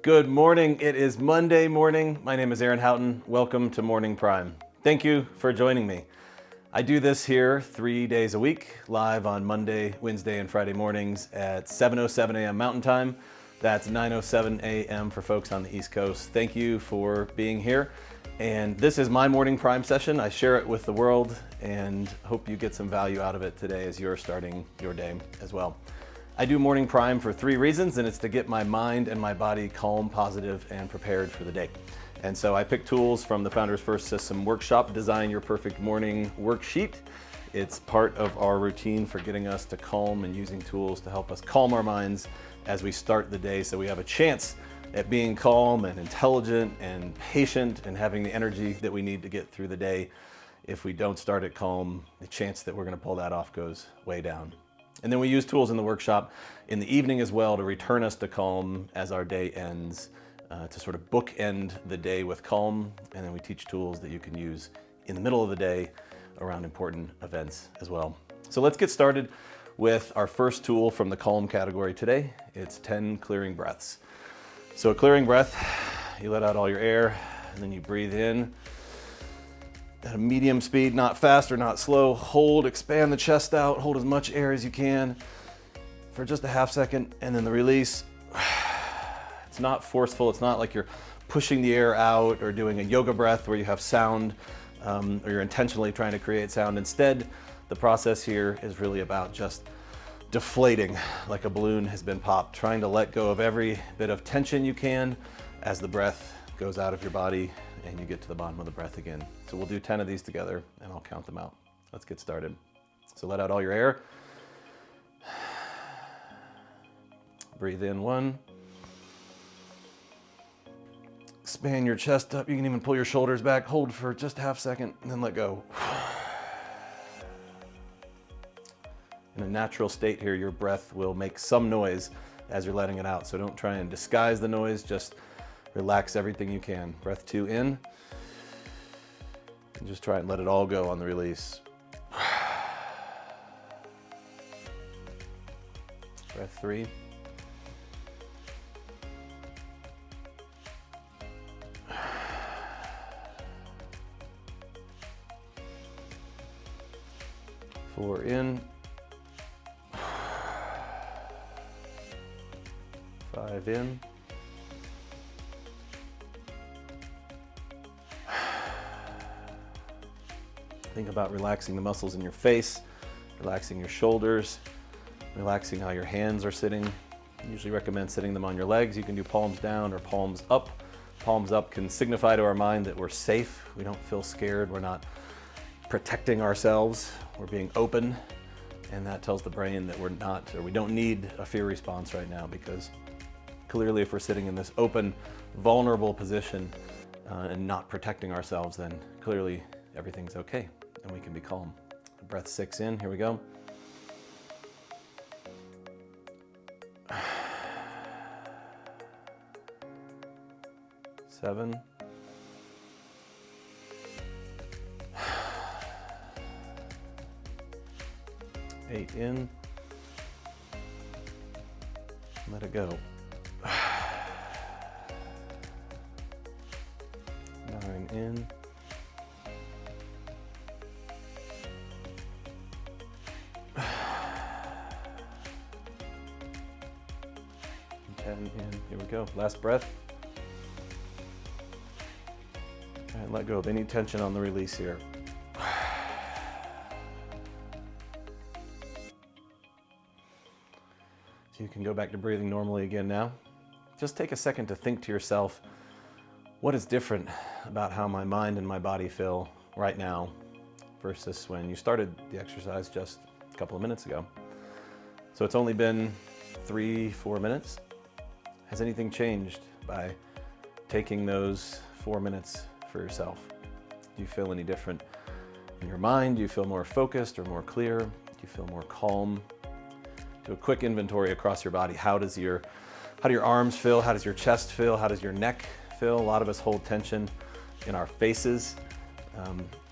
Good morning. It is Monday morning. My name is Houghton. Welcome to Morning Prime. Thank you for joining me. I do this here 3 days a week, live on Monday, Wednesday, and Friday mornings at 7:07 a.m. Mountain Time. That's 9:07 a.m. for folks on the East Coast. Thank you for being here. And this is my Morning Prime session. I share it with the world and hope you get some value out of it today as you're starting your day as well. I do Morning Prime for 3 reasons, and it's to get my mind and my body calm, positive, and prepared for the day. And so I pick tools from the Founder's First System workshop, Design Your Perfect Morning worksheet. It's part of our routine for getting us to calm and using tools to help us calm our minds as we start the day so we have a chance at being calm and intelligent and patient and having the energy that we need to get through the day. If we don't start it calm, the chance that we're going to pull that off goes way down. And then we use tools in the workshop in the evening as well to return us to calm as our day ends, to sort of bookend the day with calm. And then we teach tools that you can use in the middle of the day around important events as well. So let's get started with our first tool from the calm category today. It's 10 clearing breaths. So a clearing breath, you let out all your air and then you breathe in at a medium speed, not fast or not slow. Hold, expand the chest out, hold as much air as you can for just a half second, and then the release. It's not forceful. It's not like you're pushing the air out or doing a yoga breath where you have sound or you're intentionally trying to create sound. Instead, the process here is really about just deflating like a balloon has been popped, trying to let go of every bit of tension you can as the breath goes out of your body and you get to the bottom of the breath again. So we'll do 10 of these together and I'll count them out. Let's get started. So let out all your air. Breathe in 1. Expand your chest up. You can even pull your shoulders back. Hold for just a half second and then let go. In a natural state here, your breath will make some noise as you're letting it out. So don't try and disguise the noise. Just relax everything you can. Breath 2 in. And just try and let it all go on the release. Breath 3. Four in. 5 in. Think about relaxing the muscles in your face, relaxing your shoulders, relaxing how your hands are sitting. I usually recommend sitting them on your legs. You can do palms down or palms up. Palms up can signify to our mind that we're safe. We don't feel scared. We're not protecting ourselves. We're being open. And that tells the brain that we're not, or we don't need a fear response right now, because clearly if we're sitting in this open, vulnerable position and not protecting ourselves, then clearly everything's okay and we can be calm. Breath 6 in, here we go. 7. 8 in. Let it go. 9 in. 10 in. Here we go. Last breath. And let go of any tension on the release here. So you can go back to breathing normally again now. Just take a second to think to yourself, what is different about how my mind and my body feel right now versus when you started the exercise just a couple of minutes ago? So it's only been 3-4 minutes. Has anything changed by taking those 4 minutes for yourself? Do you feel any different in your mind? Do you feel more focused or more clear? Do you feel more calm? Do a quick inventory across your body. How do your arms feel? How does your chest feel? How does your neck feel? A lot of us hold tension in our faces.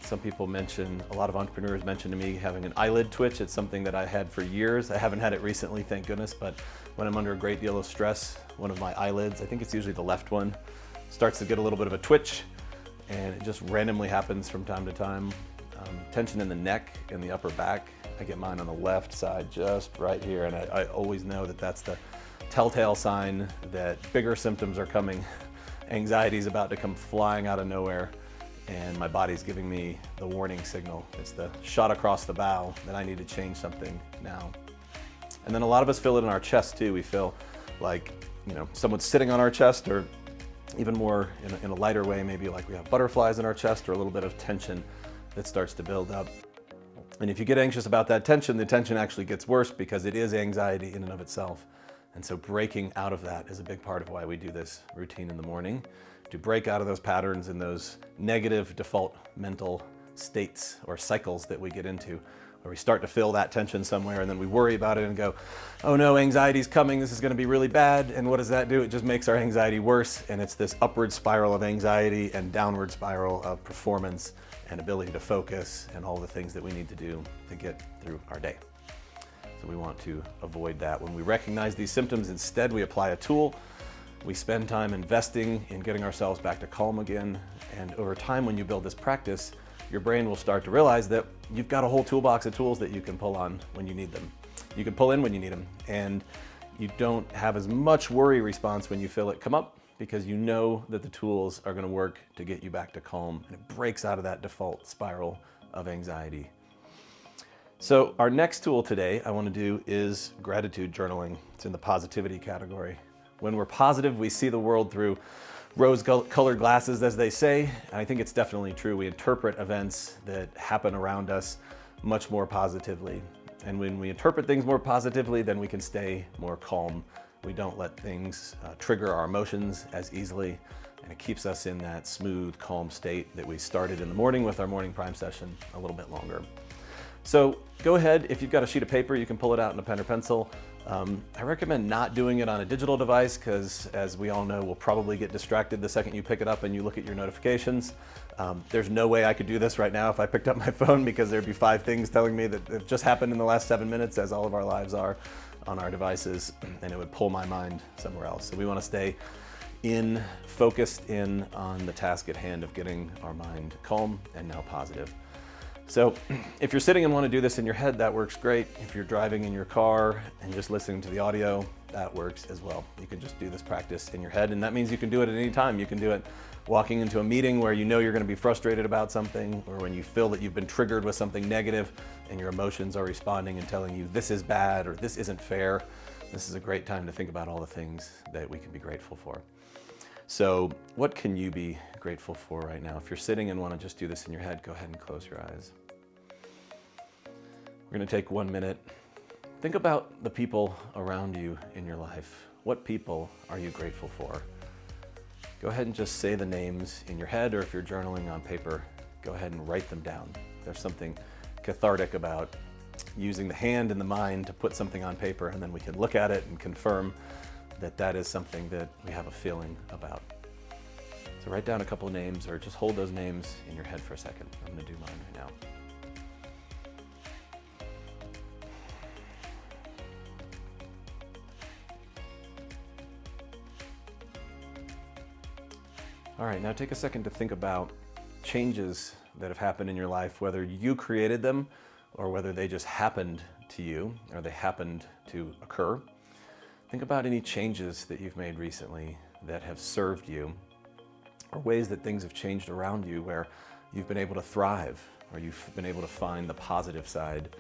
Some people mention, a lot of entrepreneurs mention to me having an eyelid twitch. It's something that I had for years. I haven't had it recently, thank goodness, but when I'm under a great deal of stress, one of my eyelids, I think it's usually the left one, starts to get a little bit of a twitch, and it just randomly happens from time to time. Tension in the neck and the upper back. I get mine on the left side, just right here, and I always know that that's the telltale sign that bigger symptoms are coming. Anxiety is about to come flying out of nowhere, and my body's giving me the warning signal. It's the shot across the bow that I need to change something now. And then a lot of us feel it in our chest too. We feel like, someone's sitting on our chest, or even more in a lighter way, maybe like we have butterflies in our chest, or a little bit of tension that starts to build up. And if you get anxious about that tension, the tension actually gets worse because it is anxiety in and of itself. And so breaking out of that is a big part of why we do this routine in the morning, to break out of those patterns and those negative default mental states or cycles that we get into, where we start to feel that tension somewhere and then we worry about it and go, oh no, anxiety's coming, this is gonna be really bad. And what does that do? It just makes our anxiety worse. And it's this upward spiral of anxiety and downward spiral of performance and ability to focus and all the things that we need to do to get through our day. So we want to avoid that. When we recognize these symptoms, instead we apply a tool. We spend time investing in getting ourselves back to calm again. And over time, when you build this practice, your brain will start to realize that you've got a whole toolbox of tools that you can pull on when you need them. You can pull in when you need them. And you don't have as much worry response when you feel it come up, because you know that the tools are going to work to get you back to calm, and it breaks out of that default spiral of anxiety. So our next tool today I want to do is gratitude journaling. It's in the positivity category. When we're positive, we see the world through rose-colored glasses, as they say. I think it's definitely true. We interpret events that happen around us much more positively. And when we interpret things more positively, then we can stay more calm. We don't let things trigger our emotions as easily, and it keeps us in that smooth, calm state that we started in the morning with our morning prime session a little bit longer. So go ahead, if you've got a sheet of paper, you can pull it out in a pen or pencil. I recommend not doing it on a digital device because, as we all know, we'll probably get distracted the second you pick it up and you look at your notifications. There's no way I could do this right now if I picked up my phone, because there'd be 5 things telling me that have just happened in the last 7 minutes, as all of our lives are on our devices, and it would pull my mind somewhere else. So we want to stay focused in on the task at hand of getting our mind calm and now positive. So if you're sitting and want to do this in your head, that works great. If you're driving in your car and just listening to the audio, that works as well. You can just do this practice in your head, and that means you can do it at any time. You can do it walking into a meeting where you know you're going to be frustrated about something, or when you feel that you've been triggered with something negative and your emotions are responding and telling you this is bad or this isn't fair. This is a great time to think about all the things that we can be grateful for. So what can you be grateful for right now? If you're sitting and want to just do this in your head, go ahead and close your eyes. We're going to take 1 minute. Think about the people around you in your life. What people are you grateful for? Go ahead and just say the names in your head, or if you're journaling on paper, go ahead and write them down. There's something cathartic about using the hand and the mind to put something on paper, and then we can look at it and confirm that that is something that we have a feeling about. So write down a couple of names, or just hold those names in your head for a second. I'm going to do mine right now. All right, now take a second to think about changes that have happened in your life, whether you created them or whether they just happened to you or they happened to occur. Think about any changes that you've made recently that have served you, or ways that things have changed around you where you've been able to thrive, or you've been able to find the positive side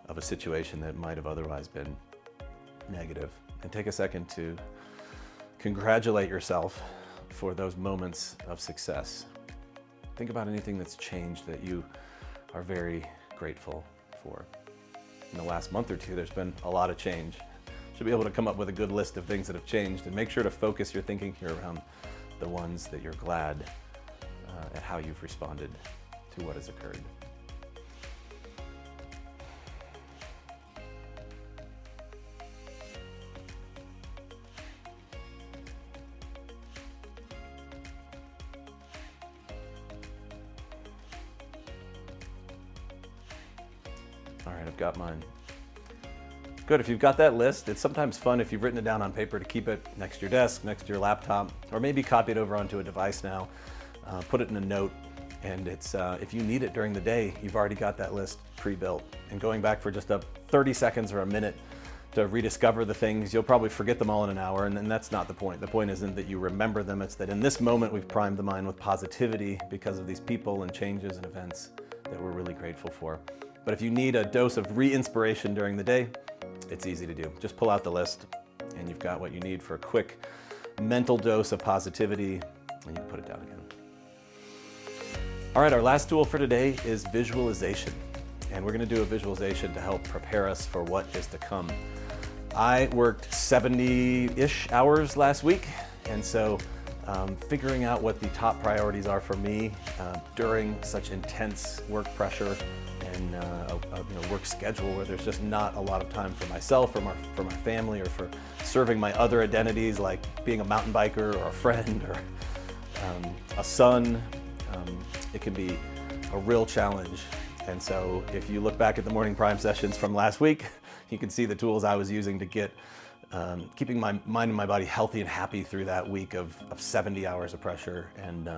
of a situation that might have otherwise been negative. And take a second to congratulate yourself for those moments of success. Think about anything that's changed that you are very grateful for. In the last month or two, there's been a lot of change. Should be able to come up with a good list of things that have changed, and make sure to focus your thinking here around the ones that you're glad at how you've responded to what has occurred. got mine. Good, if you've got that list, it's sometimes fun if you've written it down on paper to keep it next to your desk, next to your laptop, or maybe copy it over onto a device now. Put it in a note, and it's if you need it during the day, you've already got that list pre-built. And going back for just 30 seconds or a minute to rediscover the things, you'll probably forget them all in an hour, and that's not the point. The point isn't that you remember them, it's that in this moment we've primed the mind with positivity because of these people and changes and events that we're really grateful for. But if you need a dose of re-inspiration during the day, it's easy to do. Just pull out the list and you've got what you need for a quick mental dose of positivity, and you can put it down again. All right, our last tool for today is visualization. And we're gonna do a visualization to help prepare us for what is to come. I worked 70-ish hours last week, and so figuring out what the top priorities are for me during such intense work pressure and a work schedule where there's just not a lot of time for myself, for my family, or for serving my other identities like being a mountain biker or a friend or a son. It can be a real challenge. And so if you look back at the Morning Prime sessions from last week, you can see the tools I was using to get keeping my mind and my body healthy and happy through that week of 70 hours of pressure and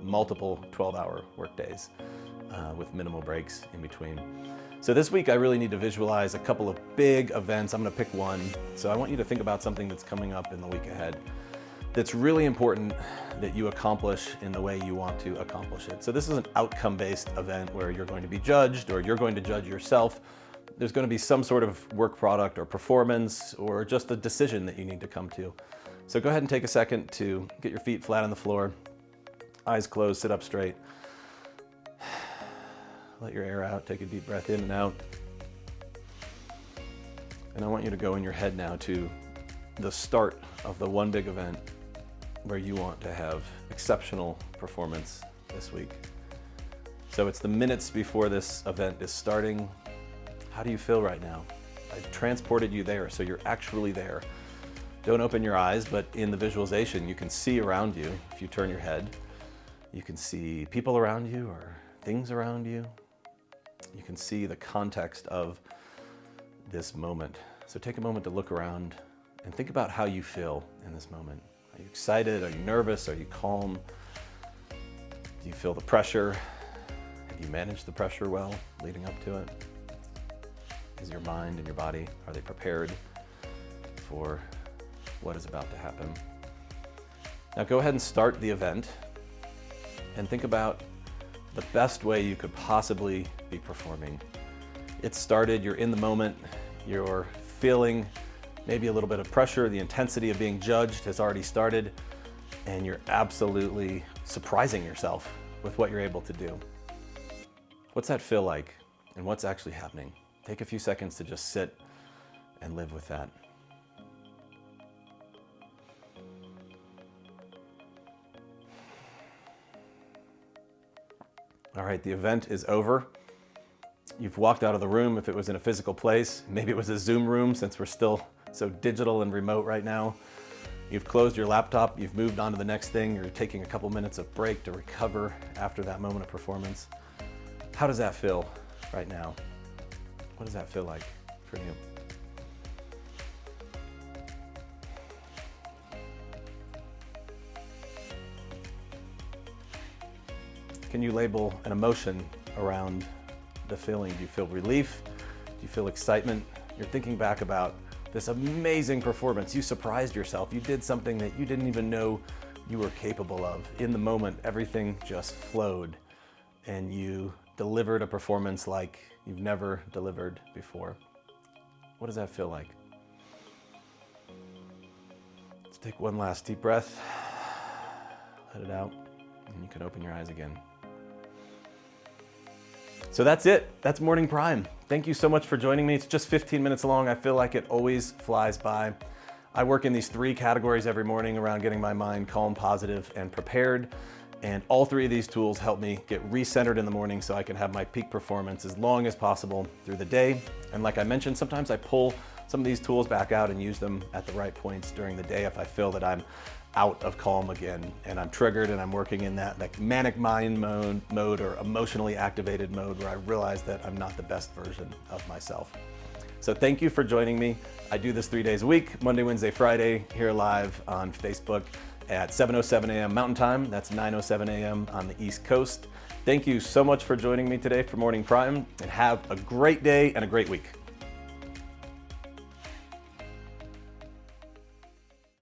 multiple 12-hour work days with minimal breaks in between. So this week I really need to visualize a couple of big events. I'm gonna pick one. So I want you to think about something that's coming up in the week ahead that's really important that you accomplish in the way you want to accomplish it. So this is an outcome-based event where you're going to be judged or you're going to judge yourself. There's going to be some sort of work product or performance or just a decision that you need to come to. So go ahead and take a second to get your feet flat on the floor, eyes closed, sit up straight. Let your air out, take a deep breath in and out. And I want you to go in your head now to the start of the one big event where you want to have exceptional performance this week. So it's the minutes before this event is starting. How do you feel right now? I've transported you there, so you're actually there. Don't open your eyes, but in the visualization, you can see around you. If you turn your head, you can see people around you or things around you. You can see the context of this moment. So take a moment to look around and think about how you feel in this moment. Are you excited? Are you nervous? Are you calm? Do you feel the pressure? Have you managed the pressure well leading up to it? Is your mind and your body, are they prepared for what is about to happen? Now go ahead and start the event and think about the best way you could possibly be performing. It's started, you're in the moment, you're feeling maybe a little bit of pressure, the intensity of being judged has already started, and you're absolutely surprising yourself with what you're able to do. What's that feel like, and what's actually happening? Take a few seconds to just sit and live with that. All right, the event is over. You've walked out of the room if it was in a physical place. Maybe it was a Zoom room since we're still so digital and remote right now. You've closed your laptop, you've moved on to the next thing, you're taking a couple minutes of break to recover after that moment of performance. How does that feel right now? What does that feel like for you? Can you label an emotion around the feeling? Do you feel relief? Do you feel excitement? You're thinking back about this amazing performance. You surprised yourself. You did something that you didn't even know you were capable of. In the moment, everything just flowed and you delivered a performance like you've never delivered before. What does that feel like? Let's take one last deep breath. Let it out, and you can open your eyes again. So that's it. That's Morning Prime. Thank you so much for joining me. It's just 15 minutes long. I feel like it always flies by. I work in these three categories every morning around getting my mind calm, positive, and prepared. And all three of these tools help me get recentered in the morning so I can have my peak performance as long as possible through the day. And like I mentioned, sometimes I pull some of these tools back out and use them at the right points during the day if I feel that I'm out of calm again and I'm triggered and I'm working in that like manic mind mode or emotionally activated mode where I realize that I'm not the best version of myself. So thank you for joining me. I do this 3 days a week, Monday, Wednesday, Friday, here live on Facebook at 7:07 a.m. Mountain Time. That's 9:07 a.m. on the East Coast. Thank you so much for joining me today for Morning Prime, and have a great day and a great week.